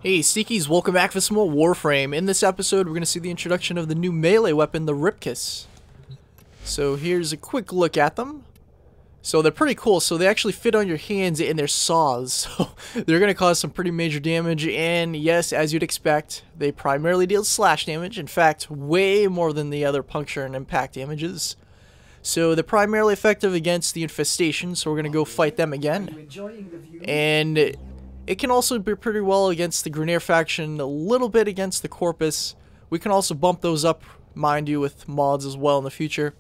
Hey Sneakies, welcome back for some more Warframe. In this episode, we're going to see the introduction of the new melee weapon, the Ripkas. So here's a quick look at them. So they're pretty cool, so they actually fit on your hands and they're saws. So they're going to cause some pretty major damage, and yes, as you'd expect, they primarily deal slash damage. In fact, way more than the other puncture and impact damages. So they're primarily effective against the infestation, so we're going to go fight them again. And it can also be pretty well against the Grenier faction, a little bit against the Corpus. We can also bump those up, mind you, with mods as well in the future.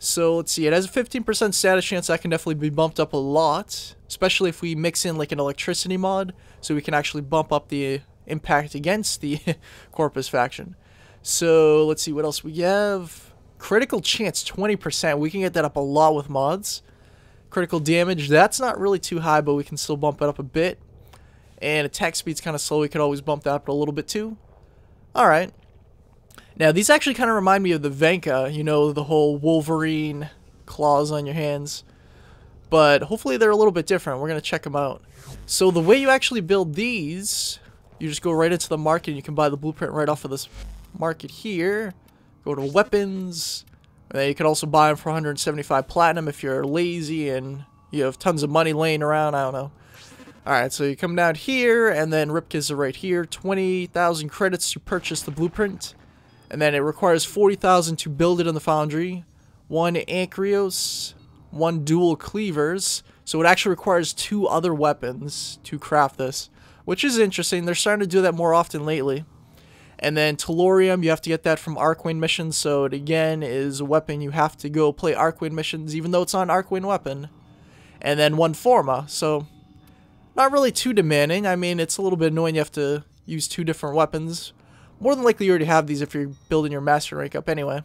So let's see, it has a 15% status chance that can definitely be bumped up a lot, especially if we mix in like an electricity mod, so we can actually bump up the impact against the Corpus faction. So let's see what else we have. Critical chance 20%, we can get that up a lot with mods. Critical damage, that's not really too high, but we can still bump it up a bit. And attack speed's kind of slow, we could always bump that up a little bit too. Alright. Now, these actually kind of remind me of the Venka, you know, the whole Wolverine claws on your hands. But hopefully they're a little bit different. We're going to check them out. So the way you actually build these, you just go right into the market and you can buy the blueprint right off of this market here. Go to weapons. And then you can also buy them for 175 platinum if you're lazy and you have tons of money laying around, I don't know. Alright, so you come down here, and then Ripkas are right here. 20,000 credits to purchase the blueprint. And then it requires 40,000 to build it in the foundry. 1 Ancrios, 1 dual cleavers. So it actually requires 2 other weapons to craft this, which is interesting. They're starting to do that more often lately. And then Tellurium, you have to get that from Arcane missions. So it again is a weapon you have to go play Arcane missions, even though it's not an Arcane weapon. And then 1 Forma. So not really too demanding. I mean, it's a little bit annoying you have to use 2 different weapons. More than likely you already have these if you're building your master rank up anyway.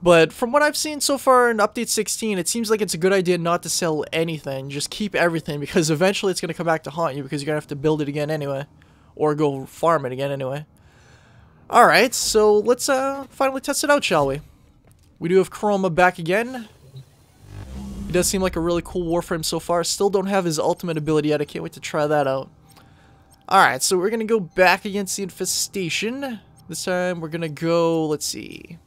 But from what I've seen so far in Update 16, it seems like it's a good idea not to sell anything. Just keep everything, because eventually it's going to come back to haunt you, because you're going to have to build it again anyway. Or go farm it again anyway. Alright, so let's finally test it out, shall we? We do have Chroma back again. He does seem like a really cool Warframe so far. Still don't have his ultimate ability yet. I can't wait to try that out. Alright, so we're going to go back against the infestation. This time we're going to go, let's see.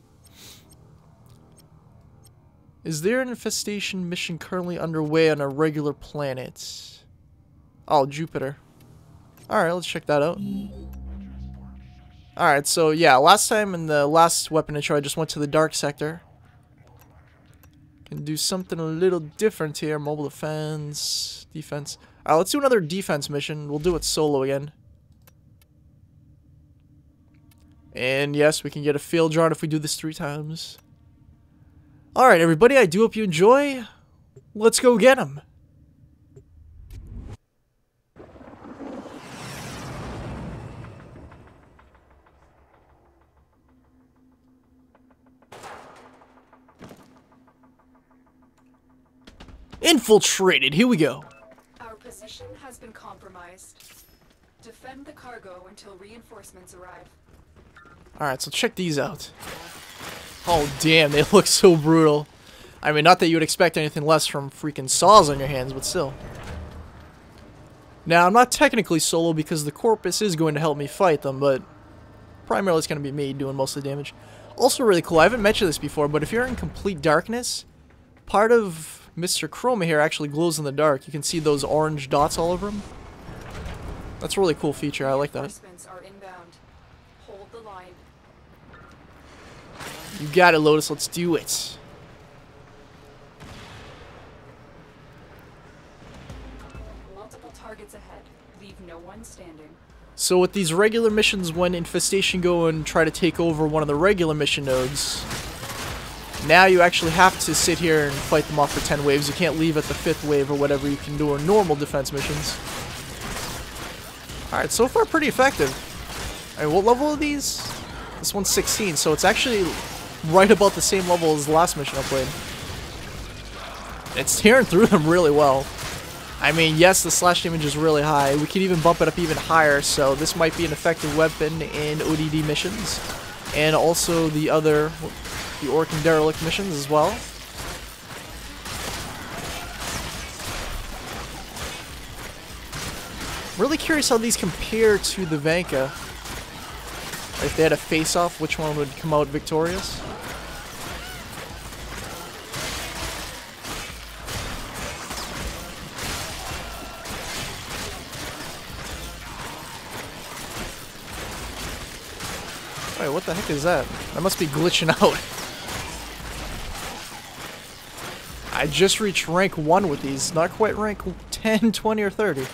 Is there an infestation mission currently underway on a regular planet? Oh, Jupiter. Alright, let's check that out. Alright, so yeah, last time in the last weapon intro I just went to the dark sector. Can do something a little different here. Mobile defense. Alright, let's do another defense mission. We'll do it solo again. And yes, we can get a field drawn if we do this 3 times. Alright, everybody, I do hope you enjoy. Let's go get him. Infiltrated, here we go. Our position has been compromised. Defend the cargo until reinforcements arrive. Alright, so check these out. Oh damn, they look so brutal. I mean, not that you would expect anything less from freaking saws on your hands, but still. Now, I'm not technically solo because the Corpus is going to help me fight them, but primarily it's going to be me doing most of the damage. Also really cool, I haven't mentioned this before, but if you're in complete darkness, part of Mr. Chroma here actually glows in the dark. You can see those orange dots all over him. That's a really cool feature. I like that. Are inbound. Hold the line. You got it, Lotus. Let's do it. Multiple targets ahead. Leave no one standing. So with these regular missions, when Infestation go and try to take over one of the regular mission nodes, now you actually have to sit here and fight them off for 10 waves. You can't leave at the 5th wave or whatever you can do in normal defense missions. Alright, so far pretty effective. Alright, what level are these? This one's 16, so it's actually right about the same level as the last mission I played. It's tearing through them really well. I mean, yes, the slash damage is really high. We can even bump it up even higher, so this might be an effective weapon in ODD missions. And also the Orokin Derelect missions as well. Really curious how these compare to the Vanka. If they had a face-off, which one would come out victorious? Wait, what the heck is that? That must be glitching out. I just reached rank 1 with these, not quite rank 10, 20, or 30.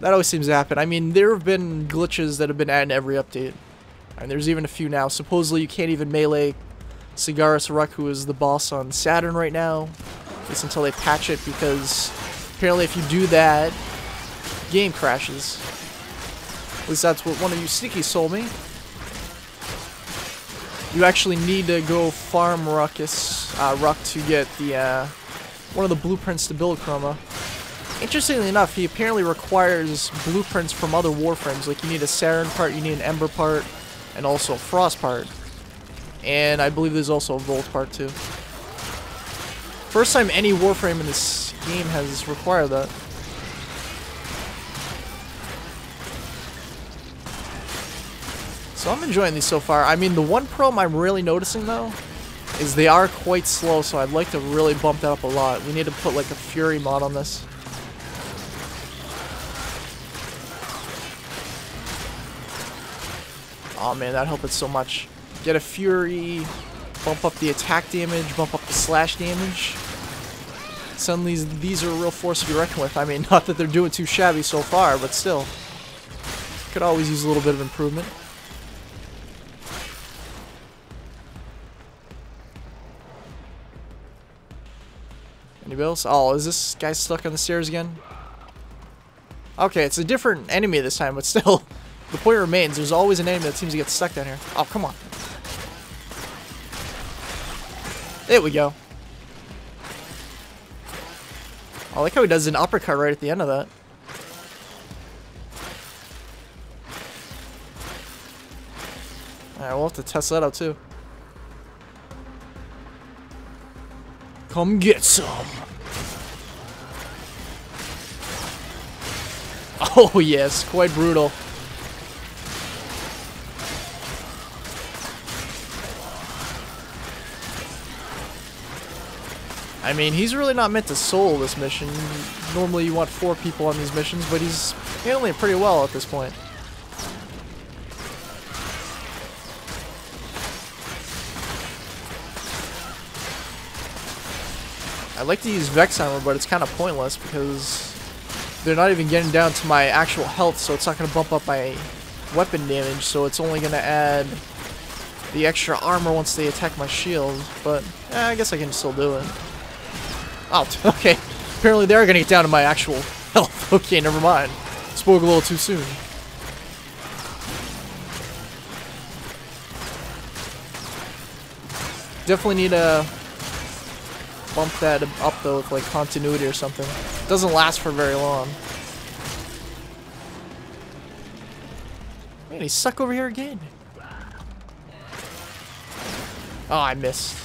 That always seems to happen. I mean, there have been glitches that have been added in every update. And there's even a few now. Supposedly you can't even melee Sigaris Ruck, who is the boss on Saturn right now. At least until they patch it, because apparently if you do that, game crashes. At least that's what one of you sneakies told me. You actually need to go farm Ruck to get the one of the blueprints to build Chroma. Interestingly enough, he apparently requires blueprints from other Warframes. Like, you need a Saturn part, you need an Ember part, and also a Frost part. And I believe there's also a Volt part too. First time any Warframe in this game has required that. So I'm enjoying these so far. I mean, the one problem I'm really noticing though is they are quite slow, so I'd like to really bump that up a lot. We need to put like a Fury mod on this. Oh man, that'd help it so much. Get a Fury, bump up the attack damage, bump up the slash damage. Suddenly these are a real force to be reckoned with. I mean, not that they're doing too shabby so far, but still. Could always use a little bit of improvement. Anybody else? Oh, is this guy stuck on the stairs again? Okay, it's a different enemy this time, but still, the point remains. There's always an enemy that seems to get stuck down here. Oh, come on. There we go. I like how he does an uppercut right at the end of that. Alright, we'll have to test that out too. Come get some. Oh yes, quite brutal. I mean, he's really not meant to solo this mission. Normally you want 4 people on these missions, but he's handling it pretty well at this point. I like to use Vex Armor, but it's kind of pointless because they're not even getting down to my actual health, so it's not going to bump up my weapon damage, so it's only going to add the extra armor once they attack my shield, but I guess I can still do it. Oh, okay. Apparently they're going to get down to my actual health. Okay, never mind. Spoke a little too soon. Definitely need to bump that up though with like continuity or something. It doesn't last for very long. Man, he's stuck over here again. Oh, I missed.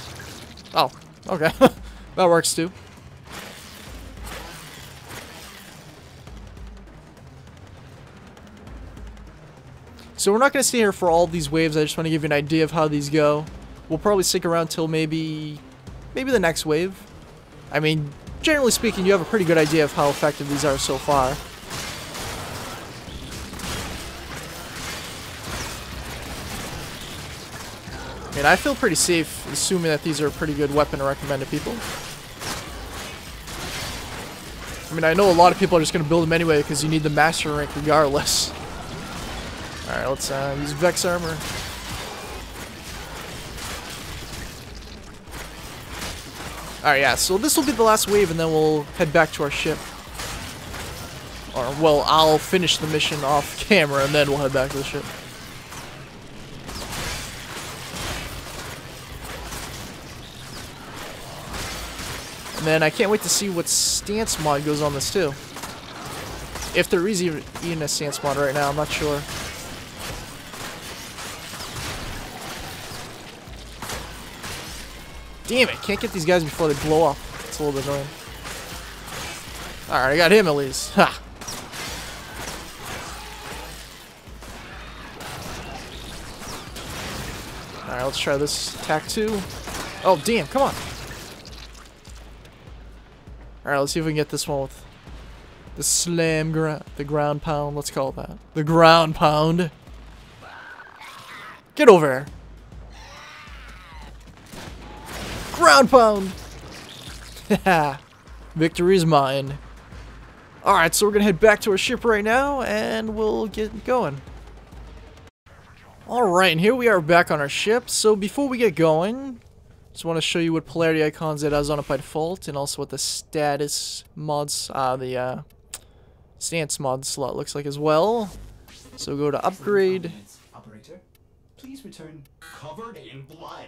Oh, okay. That works too. So we're not going to stay here for all these waves. I just want to give you an idea of how these go. We'll probably stick around till maybe the next wave. I mean, generally speaking, you have a pretty good idea of how effective these are so far. I mean, I feel pretty safe assuming that these are a pretty good weapon to recommend to people. I mean, I know a lot of people are just going to build them anyway because you need the master rank regardless. Alright, let's use Vex Armor. Alright, yeah, so this will be the last wave and then we'll head back to our ship. Or, well, I'll finish the mission off camera and then we'll head back to the ship. And then I can't wait to see what stance mod goes on this too. If there is even a stance mod right now, I'm not sure. Damn it, can't get these guys before they blow up. It's a little bit annoying. Alright, I got him at least. Ha! Alright, let's try this attack too. Oh, damn, come on. Alright, let's see if we can get this one with the slam the ground pound, let's call it that. The ground pound. Get over here. Ground pound! Victory's mine. Alright, so we're gonna head back to our ship right now, and we'll get going. Alright, and here we are back on our ship. So before we get going, just want to show you what polarity icons it has on it by default, and also what the status mods, the stance mod slot looks like as well. So go to upgrade. Operator, please return covered in blood.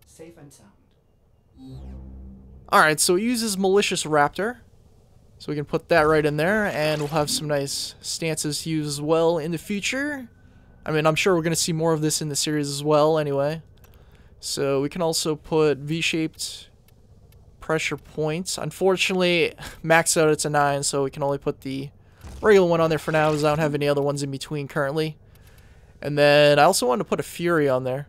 Safe and sound. Alright, so it uses Malicious Raptor. So we can put that right in there, and we'll have some nice stances to use as well in the future. I mean, I'm sure we're going to see more of this in the series as well anyway. So we can also put V-shaped pressure points. Unfortunately, maxed out it's a 9, so we can only put the regular one on there for now, because I don't have any other ones in between currently. And then I also wanted to put a Fury on there.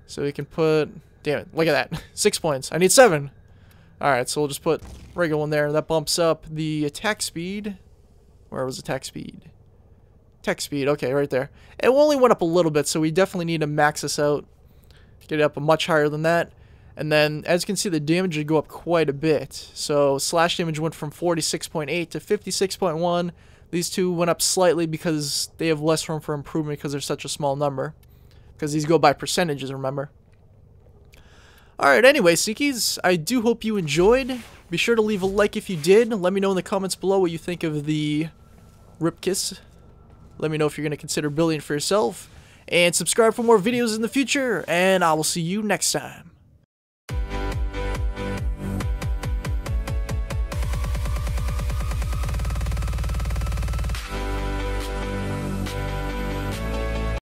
So we can put... Damn it, look at that. 6 points. I need 7. Alright, so we'll just put regular one there. That bumps up the attack speed. Where was attack speed? Attack speed, okay, right there. It only went up a little bit, so we definitely need to max this out. Get it up much higher than that. And then, as you can see, the damage would go up quite a bit. So, slash damage went from 46.8 to 56.1. These two went up slightly because they have less room for improvement because they're such a small number. Because these go by percentages, remember. Alright, anyway, Seekies, I do hope you enjoyed. Be sure to leave a like if you did. Let me know in the comments below what you think of the Ripkas. Let me know if you're going to consider building it for yourself. And subscribe for more videos in the future. And I will see you next time.